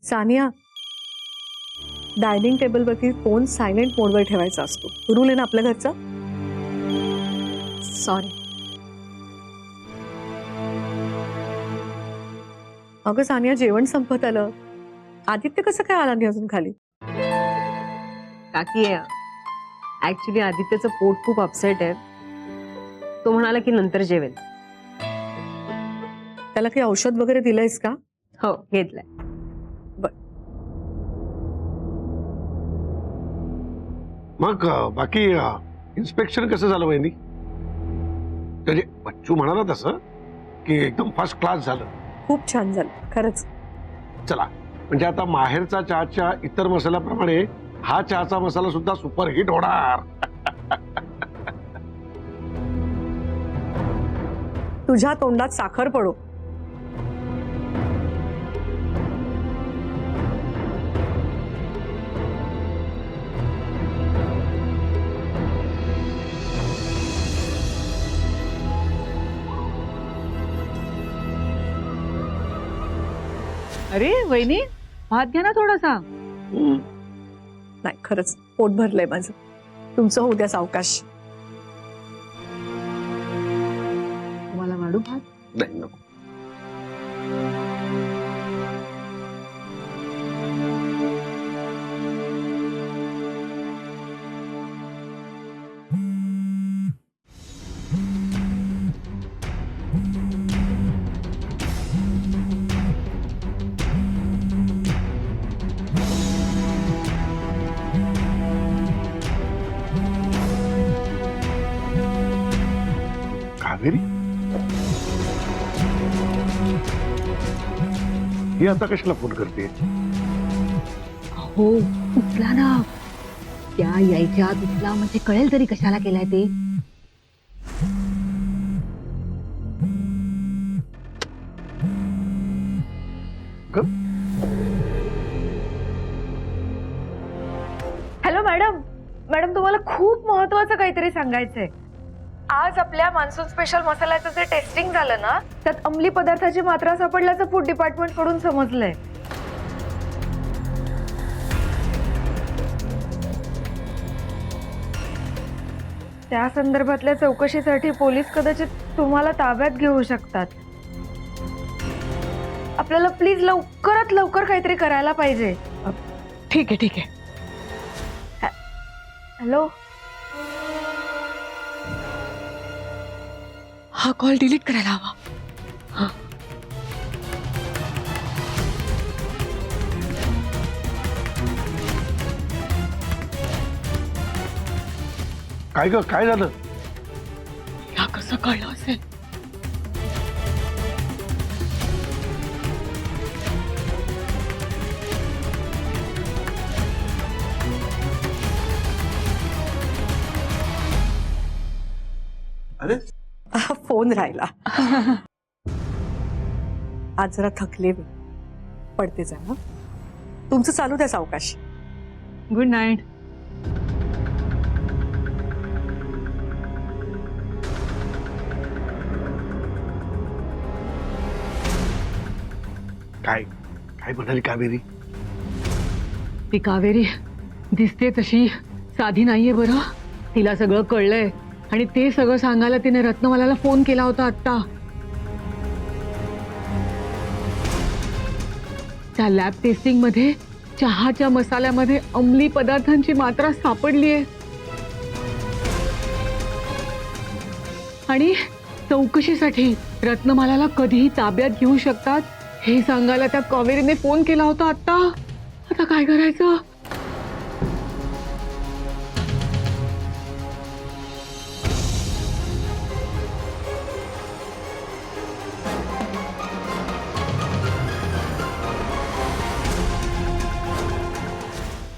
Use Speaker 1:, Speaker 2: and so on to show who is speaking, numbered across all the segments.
Speaker 1: Sania, dining टेबलवरती phone silent मोडवर ठेवायचा असतो. रूल आहे ना आपल्या घरचा. सॉरी. अगं सानिया, जेवण संपत आलं. आदित्य कसं काय आला नाही अजून खाली?
Speaker 2: काकी ऍक्च्युली आदित्यचं पोट खूप अपसेट आहे. तो म्हणाला की नंतर जेवेल.
Speaker 1: त्याला काही औषध वगैरे दिलंयस का?
Speaker 2: हो, घेतलंय.
Speaker 3: मग बाकी इन्स्पेक्शन कसं झालं वहिनी? म्हणजे बच्चू म्हणाला तसं की एकदम फर्स्ट क्लास झालं.
Speaker 1: खूप छान झालं खरंच.
Speaker 3: चला, म्हणजे आता माहेरचा चहाच्या इतर मसाल्याप्रमाणे हा चहाचा मसाला सुद्धा सुपरहिट होणार.
Speaker 1: तुझ्या तोंडात साखर पडो.
Speaker 4: अरे वहिनी, भात घ्या ना थोडासा.
Speaker 1: नाही खरंच पोट भरलंय माझं. तुमचं होऊ द्या सावकाश.
Speaker 4: तुम्हाला वाढू भात?
Speaker 3: नाही नको. कावेरी, ही आता कशाला फोन करते?
Speaker 4: हो, उचला ना. त्या यायच्या आत उचला, म्हणजे कळेल तरी कशाला केलाय ते.
Speaker 5: Hello madam. मॅडम, तुम्हाला खूप महत्वाचं काहीतरी सांगायचंय. आज आपल्या मान्सून स्पेशल मसाल्याचं जे टेस्टिंग झालं ना, त्यात अंमली पदार्थाची मात्रा सापडल्याचं फूड डिपार्टमेंट कडून समजलंय. त्या संदर्भातल्या चौकशीसाठी पोलीस कदाचित तुम्हाला ताब्यात घेऊ शकतात. आपल्याला प्लीज लवकरात लवकर काहीतरी करायला पाहिजे.
Speaker 4: ठीक आहे ठीक आहे.
Speaker 5: हॅलो.
Speaker 4: हा कॉल डिलीट करायला हवा. हा.
Speaker 3: काय ग, काय झालं?
Speaker 4: या कसं कळलं असेल?
Speaker 3: अरे
Speaker 1: फोन राहिला. आज जरा थकले मी. पडते जा ना. तुमचं चालू द्या सावकाश.
Speaker 4: Good night.
Speaker 3: काय काय म्हणाली कावेरी?
Speaker 4: ती कावेरी दिसते तशी साधी नाहीये बरं. तिला सगळं कळलंय आणि ते सगळं सांगायला तिने रत्नमालाला फोन केला होता आता. त्या लॅब टेस्टिंग मध्ये चहाच्या मसाल्यामध्ये अंमली पदार्थांची मात्रा सापडलीये आणि चौकशीसाठी रत्नमालाला कधीही ताब्यात घेऊ शकतात हे सांगायला त्या कावेरीने फोन केला होता आता. आता काय करायचं?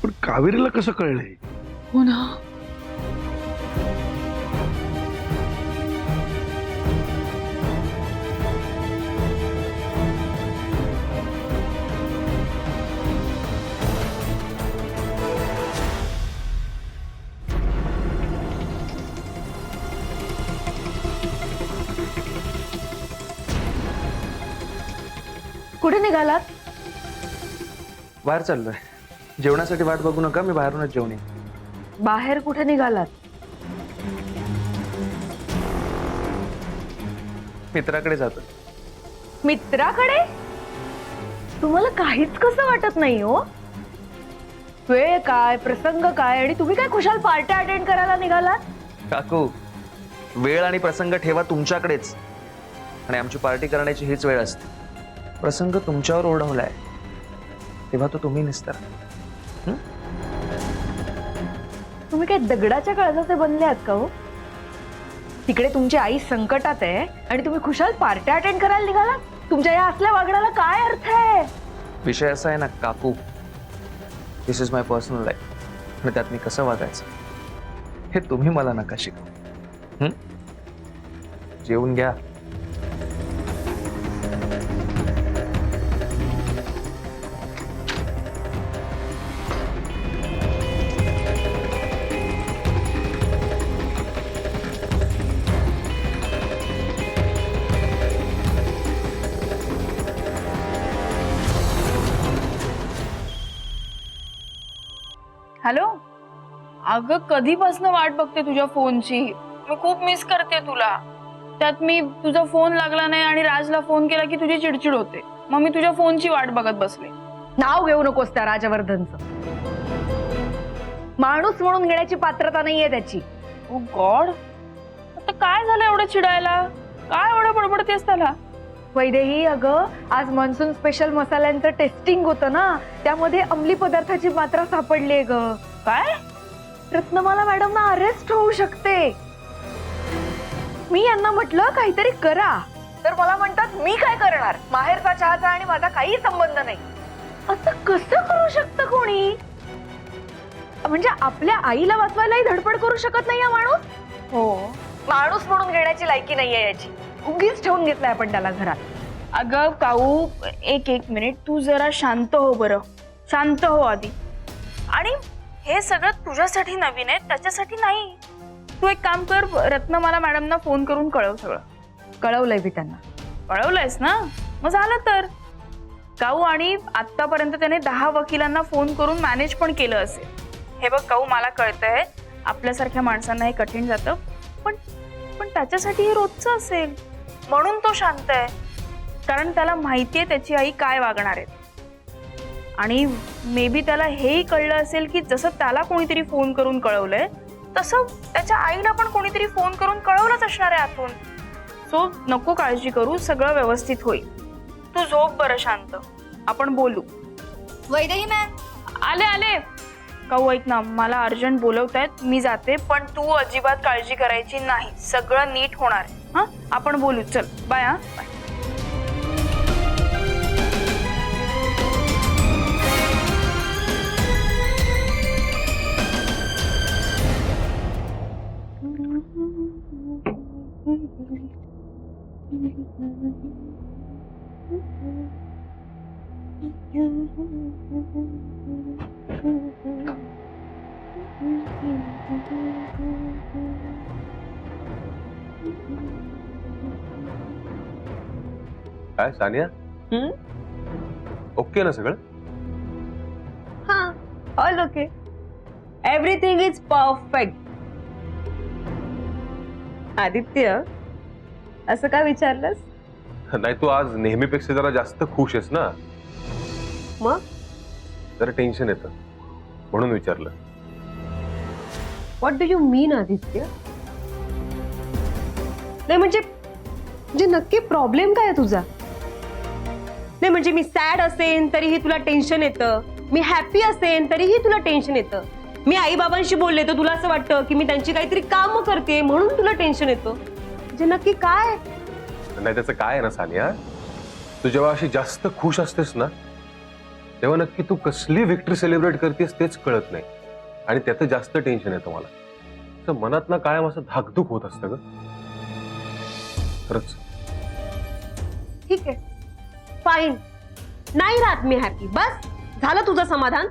Speaker 3: पण कावेरीला कसं कळलंय?
Speaker 4: हो ना.
Speaker 5: कुठे निघालात?
Speaker 6: बाहेर चाललोय. जेवणासाठी वाट बघू नका, मी बाहेरूनच जेवण येईन.
Speaker 5: बाहेर कुठे निघालात?
Speaker 6: मित्राकडे जातो.
Speaker 5: मित्राकडे? तुम्हाला काहीच कसं वाटत नाही हो? वेळ काय, प्रसंग काय, आणि तुम्ही काय खुशाल पार्ट्या अटेंड करायला निघालात?
Speaker 6: काकू, वेळ आणि प्रसंग ठेवा तुमच्याकडेच, आणि आमची पार्टी करण्याची हीच वेळ असते. प्रसंग तुमच्यावर ओढवलाय तेव्हा तो तुम्ही निस्तार.
Speaker 5: तुम्ही काय दगडाच्या काळजाचे बनले आहात का हो? तिकडे तुमची आई संकटात आहे आणि तुम्ही खुशाल पार्ट्या अटेंड करायला निघाला? तुमच्या या असल्या वागण्याला काय अर्थ आहे?
Speaker 6: विषय असा आहे ना काकू, दिस इज माय पर्सनल लाईफ, आणि त्यात मी कसं वागायचं हे तुम्ही मला नका शिकवू. जेवून घ्या.
Speaker 7: हॅलो, अगं कधीपासून वाट बघते तुझ्या फोनची. मी खूप मिस करते तुला. त्यात मी तुझा फोन लागला नाही आणि राजला फोन केला की तुझी चिडचिड होते. मग मी तुझ्या फोनची वाट बघत बसले.
Speaker 5: नाव घेऊ नकोस त्या राजवर्धनचं. माणूस म्हणून घेण्याची पात्रता नाहीये त्याची.
Speaker 7: ओ गॉड, आता काय झालं एवढं चिडायला? काय एवढं बडबडतेस त्याला?
Speaker 5: वैदेही, अगं आज मान्सून स्पेशल मसाल्यांचं टेस्टिंग होतं ना, त्यामध्ये अंमली पदार्थाची मात्रा सापडली ग.
Speaker 7: काय?
Speaker 5: रत्नमाला मॅडमना अरेस्ट होऊ शकते. मी यांना म्हटलं काहीतरी करा, तर मला म्हणतात मी काय करणार, माहेरचा चहाचा आणि माझा काही संबंध नाही. असं कसं करू शकतं कोणी? म्हणजे आपल्या आईला वाचवायलाही धडपड करू शकत नाही हा माणूस.
Speaker 7: हो,
Speaker 5: माणूस म्हणून घेण्याची लायकी नाहीये याची. उगीच ठेवून घेतलाय आपण त्याला घरात.
Speaker 7: अगं काऊ, एक मिनिट, तू जरा शांत हो बरं. शांत हो आधी. आणि हे सगळं तुझ्यासाठी नवीन आहे, त्याच्यासाठी नाही. तू एक काम कर, रत्नमाला मॅडमना फोन करून कळव सगळं.
Speaker 5: कळवलंय मी त्यांना.
Speaker 7: कळवलंयस ना? मग झालं तर. काऊ, आणि आतापर्यंत त्याने 10 वकिलांना फोन करून मॅनेज पण केलं असेल. हे बघ काऊ, मला कळतंय आपल्यासारख्या माणसांना हे कठीण जातं, पण त्याच्यासाठी हे रोजचं असेल म्हणून तो शांत आहे. कारण त्याला माहितीये त्याची आई काय वागणार आहे. आणि मे बी त्याला हेही कळलं असेल की जसं त्याला कोणीतरी फोन करून कळवलंय तसं त्याच्या आईला पण कोणीतरी फोन करून कळवलंच असणार आहे आतून. सो नको काळजी करू, सगळं व्यवस्थित होईल. तू झोप बरं शांत, आपण बोलू.
Speaker 8: वैदेही मॅम.
Speaker 7: आले. काऊ ऐक ना, मला अर्जंट बोलवतायत, मी जाते. पण तू अजिबात काळजी करायची नाही, सगळं नीट होणार आहे. हा, आपण बोलू. चल बाय. हा बाय.
Speaker 9: काय सानिया, ओके ना सगळं?
Speaker 2: हा, all okay. Everything is perfect. Aditya, असं का विचारलंस?
Speaker 9: नाही, तू आज नेहमीपेक्षा जरा जास्त खुश आहेस ना.
Speaker 2: मग
Speaker 9: जरा टेन्शन येतं म्हणून विचारलं.
Speaker 2: व्हॉट डू यू मीन आदित्य? नाही म्हणजे नक्की प्रॉब्लेम काय आहे तुझा? नाही म्हणजे मी सॅड असेन तरीही तुला टेन्शन येतं, मी हॅपी असेन तरीही तुला टेन्शन येतं, मी आई बाबांशी बोलले तर तुला असं वाटतं की मी त्यांची काहीतरी कामं करते म्हणून तुला टेन्शन येतं. म्हणजे नक्की काय?
Speaker 9: नाही, त्याचं काय आहे ना सानिया, तू जेव्हा अशी जास्त खुश असतेस ना तेव्हा नक्की तू कसली विक्ट्री सेलिब्रेट करतेस तेच कळत नाही, आणि त्याचं जास्त टेन्शन येतं मला. तर मनात ना कायम असं धाकधूक होत असतं ग. खरंच.
Speaker 2: ठीक आहे, फाईन. नाही राहत मी हॅपी, बस झालं तुझं समाधान.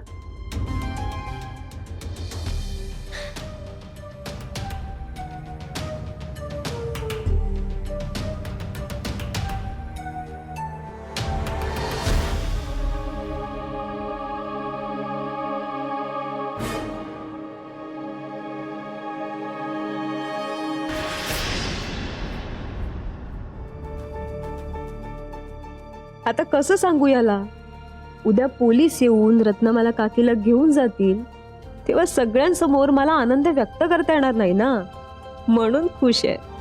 Speaker 2: आता कसं सांगू याला? उद्या पोलीस येऊन रत्नमाला काकीला घेऊन जातील तेव्हा सगळ्यांसमोर मला आनंद व्यक्त करता येणार नाही ना, म्हणून खुश आहे.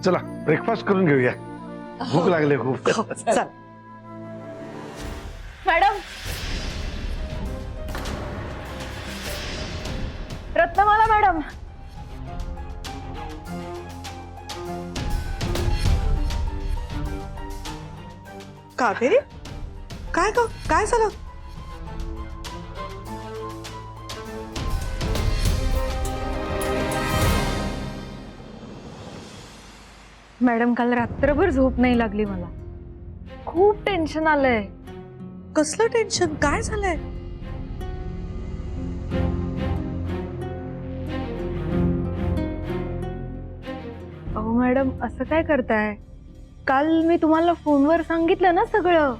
Speaker 3: चला ब्रेकफास्ट करून घेऊया, भूक लागली खूप.
Speaker 1: चल.
Speaker 5: मॅडम, रत्नमाला मॅडम,
Speaker 1: कावेरी, काय ग, काय झालं?
Speaker 5: मॅडम काल रात्रभर झोप नाही लागली मला. खूप टेन्शन आलंय.
Speaker 1: कसलं टेन्शन? काय झालंय?
Speaker 5: अहो मॅडम, असं काय करताय? काल मी तुम्हाला फोनवर सांगितलं ना सगळं.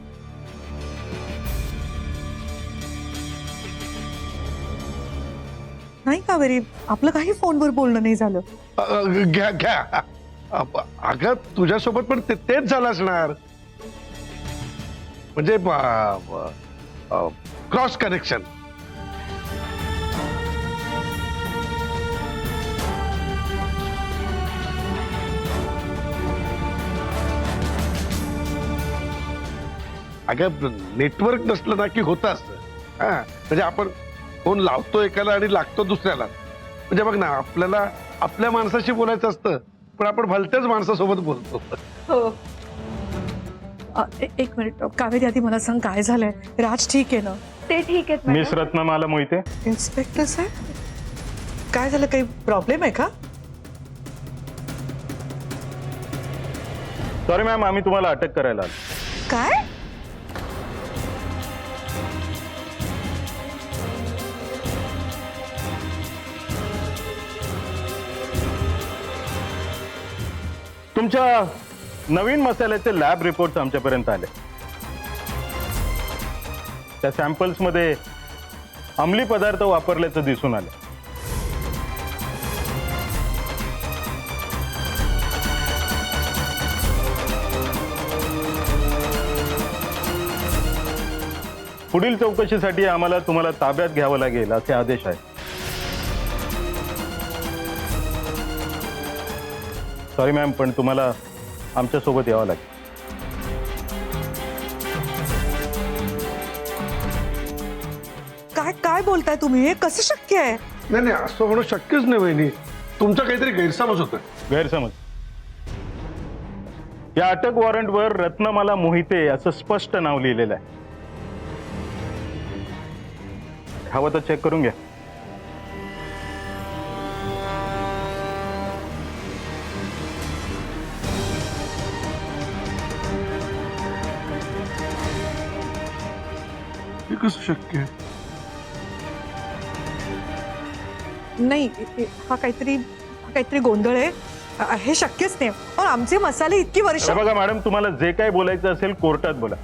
Speaker 1: नाही कावेरी, आपलं काही फोनवर बोलणं नाही झालं.
Speaker 3: घ्या घ्या. अगं तुझ्यासोबत पण तेच झालं असणार, म्हणजे क्रॉस कनेक्शन. अगं नेटवर्क नसलं ना की होतं असतं. हा म्हणजे आपण फोन लावतो एकाला आणि लागतो दुसऱ्याला. म्हणजे बघ ना, आपल्याला आपल्या माणसाशी बोलायचं असतं पण आपण भलत्याच माणसासोबत बोलतो.
Speaker 5: हो.
Speaker 1: एक मिनिट कावेरी, आधी मला सांग काय झालंय? राज ठीक आहे ना?
Speaker 5: ते ठीक आहेत
Speaker 10: miss
Speaker 5: madam.
Speaker 10: Ratnamala Mohite,
Speaker 1: inspector साहेब, काय झालं? काही प्रॉब्लेम आहे का?
Speaker 10: सॉरी मॅम, आम्ही तुम्हाला अटक करायला आलो.
Speaker 1: काय?
Speaker 10: तुमच्या नवीन मसाल्याचे लॅब रिपोर्ट्स आमच्यापर्यंत आले. त्या सॅम्पल्समध्ये अंमली पदार्थ वापरल्याचं दिसून आलं. पुढील चौकशीसाठी आम्हाला तुम्हाला ताब्यात घ्यावं लागेल असे आदेश आहेत. सॉरी मॅम, पण तुम्हाला आमच्यासोबत यावं लागेल.
Speaker 1: काय काय बोलताय तुम्ही? हे कसं शक्य आहे?
Speaker 3: नाही नाही, असं होणं शक्यच नाही वहिनी. तुमचा काहीतरी गैरसमज होतोय.
Speaker 10: गैरसमज. या अटक वॉरंटवर रत्नमाला मोहिते असं स्पष्ट नाव लिहिलेलं आहे. हवं तर चेक करून घ्या.
Speaker 3: हे कसं शक्य आहे?
Speaker 1: नाही, हा काहीतरी गोंधळ आहे. हे शक्यच नाही. पण आमचे मसाले इतकी वर्ष.
Speaker 10: हे बघा मॅडम, तुम्हाला जे काही बोलायचं असेल कोर्टात बोला.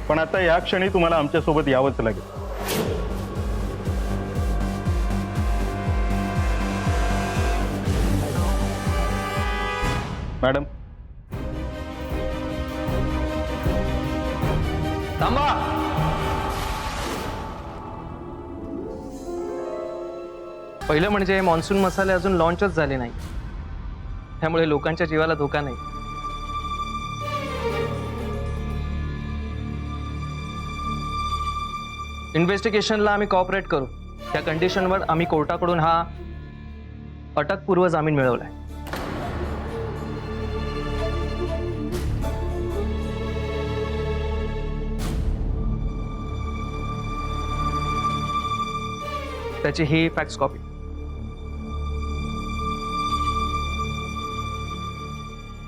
Speaker 10: पण आता या क्षणी तुम्हाला आमच्यासोबत यावंच लागेल. मॅडम,
Speaker 6: थांबा. पहिलं म्हणजे मॉन्सून मसाले अजून लॉन्चच झाले नाही, त्यामुळे लोकांच्या जीवाला धोका नाही. इन्व्हेस्टिगेशनला आम्ही कॉपरेट करू, त्या कंडिशनवर आम्ही कोर्टाकडून हा अटकपूर्व जामीन मिळवलाय. त्याची ही फॅक्स कॉपी.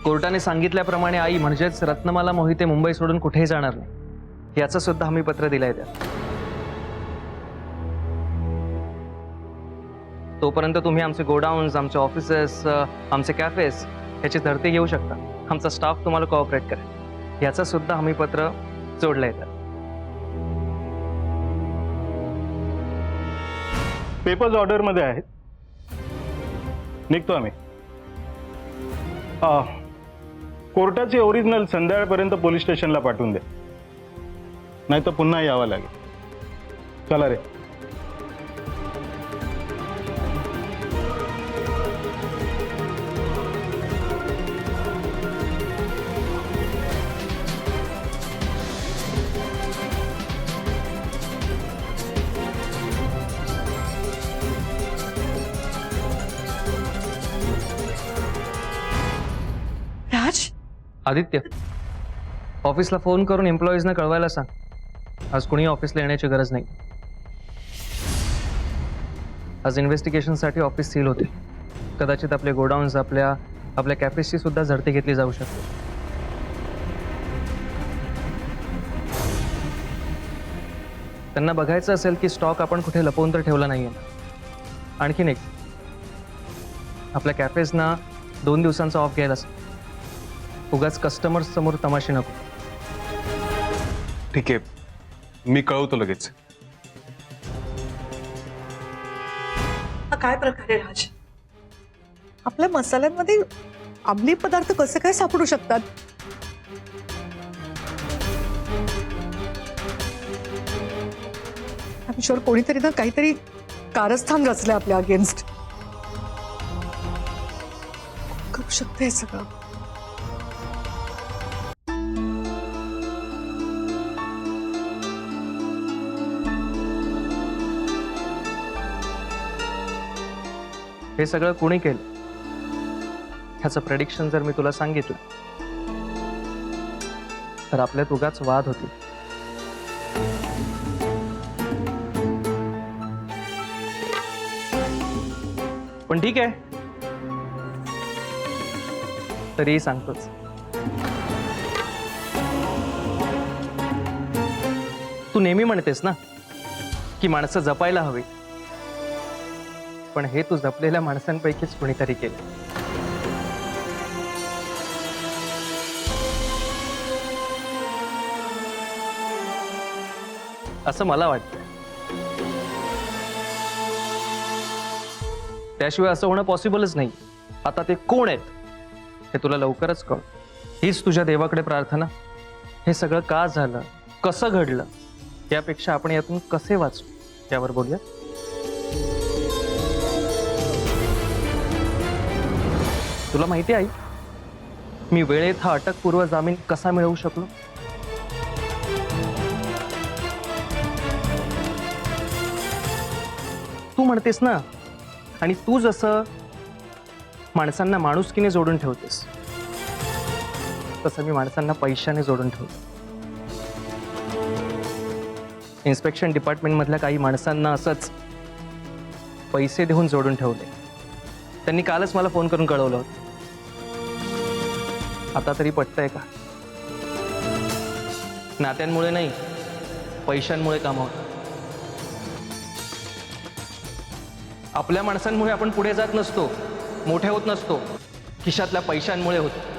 Speaker 6: कोर्टाने सांगितल्याप्रमाणे आई म्हणजेच रत्नमाला मोहिते मुंबई सोडून कुठेही जाणार नाही याचं सुद्धा हमी पत्र दिलंय त्यात. तोपर्यंत तुम्ही आमचे गोडाऊन्स, आमचे ऑफिसेस, आमचे कॅफेस याची धरती घेऊ शकता. आमचा स्टाफ तुम्हाला कोऑपरेट करेल याचं सुद्धा हमी पत्र जोडलंय त्यात.
Speaker 10: पेपर्स ऑर्डरमध्ये आहेत. निघतो आम्ही. कोर्टाची ओरिजिनल संध्याकाळपर्यंत पोलीस स्टेशनला पाठवून दे, नाही तर पुन्हा यावं लागेल. चला रे.
Speaker 1: राज,
Speaker 6: आदित्य, ऑफिसला फोन करून एम्प्लॉईजना कळवायला सांग आज कुणी ऑफिसला येण्याची गरज नाही. आज इन्व्हेस्टिगेशनसाठी ऑफिस सील होते. कदाचित आपले गोडाऊन्स, आपल्या कॅफेसची सुद्धा झडती घेतली जाऊ शकते. त्यांना बघायचं असेल की स्टॉक आपण कुठे लपवून तर ठेवला नाहीये. आणखीन एक, आपल्या कॅफेजना 2 दिवसांचा ऑफ घ्यायला सांग. उगाच कस्टमर्स समोर तमाशे नको.
Speaker 9: ठीक आहे, मी कळवतो लगेच.
Speaker 1: हा काय प्रकार आहे राज? आपल्या मसाल्यांमध्ये अंमली पदार्थ कसे काय सापडू शकतात? आय एम शुअर कोणीतरी ना काहीतरी कारस्थान रचलंय आपल्या अगेन्स्ट. करू शकते हे सगळं.
Speaker 6: हे सगळं कोणी केलं ह्याचं प्रेडिक्शन जर मी तुला सांगितलं तर आपल्यात उगाच वाद होतील. पण ठीक आहे, तरीही सांगतोच. तू नेहमी म्हणतेस ना की माणसं जपायला हवी, पण हे तू जपलेल्या माणसांपैकीच कोणीतरी केलं. असं मला वाटतं. त्याशिवाय असं होणं पॉसिबलच नाही. आता ते कोण आहेत हे तुला लवकरच कळ. हीच तुझ्या देवाकडे प्रार्थना. हे सगळं का झालं, कसं घडलं, यापेक्षा आपण यातून कसे वाचू यावर बोलूया. तुला माहिती आहे मी वेळेत हा अटकपूर्व जामीन कसा मिळवू शकलो? तू म्हणतेस ना, आणि तू जसं माणसांना माणुसकीने जोडून ठेवतेस तसं मी माणसांना पैशाने जोडून ठेवतो. इन्स्पेक्शन डिपार्टमेंट मधल्या काही माणसांना असंच पैसे देऊन जोडून ठेवले. त्यांनी कालच मला फोन करून कळवलं होतं. आता तरी पटतंय का? नात्यांमुळे नाही, पैशांमुळे काम होतं. आपल्या माणसांमुळे आपण पुढे जात नसतो, मोठे होत नसतो, खिशातल्या पैशांमुळे होतो.